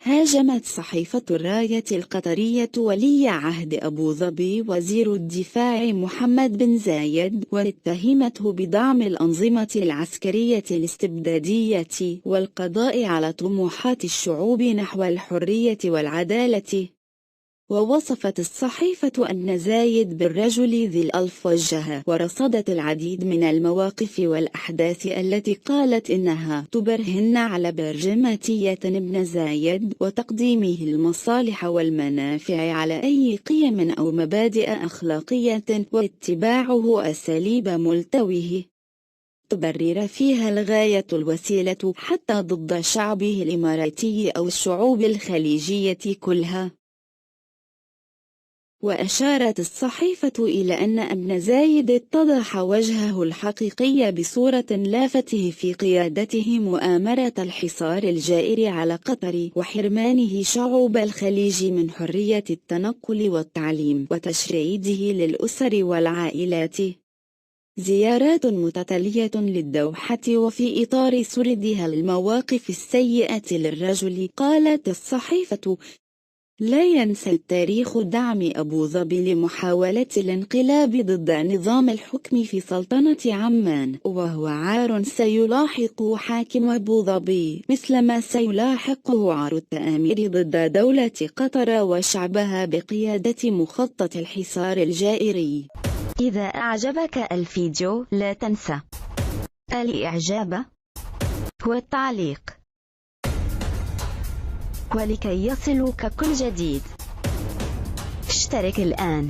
هاجمت صحيفة الراية القطرية ولي عهد أبو ظبي وزير الدفاع محمد بن زايد، واتهمته بدعم الأنظمة العسكرية الاستبدادية والقضاء على طموحات الشعوب نحو الحرية والعدالة. ووصفت الصحيفة أن زايد بالرجل ذي الألفجة، ورصدت العديد من المواقف والأحداث التي قالت إنها تبرهن على برجماتية ابن زايد وتقديمه المصالح والمنافع على أي قيم أو مبادئ أخلاقية، واتباعه أساليب ملتويه تبرر فيها الغاية الوسيلة حتى ضد شعبه الإماراتي أو الشعوب الخليجية كلها. وأشارت الصحيفة إلى أن ابن زايد اتضح وجهه الحقيقي بصورة لافتة في قيادته مؤامرة الحصار الجائر على قطر وحرمانه شعوب الخليج من حرية التنقل والتعليم وتشريده للأسر والعائلات. زيارات متتالية للدوحة وفي إطار سردها المواقف السيئة للرجل. قالت الصحيفة: لا ينسى التاريخ دعم أبو ظبي لمحاولة الانقلاب ضد نظام الحكم في سلطنة عمان، وهو عار سيلاحق حاكم أبو ظبي مثلما سيلاحقه عار التآمر ضد دولة قطر وشعبها بقيادة مخطط الحصار الجائري. إذا أعجبك الفيديو لا تنسى الإعجاب والتعليق، ولكي يصلك كل جديد اشترك الآن.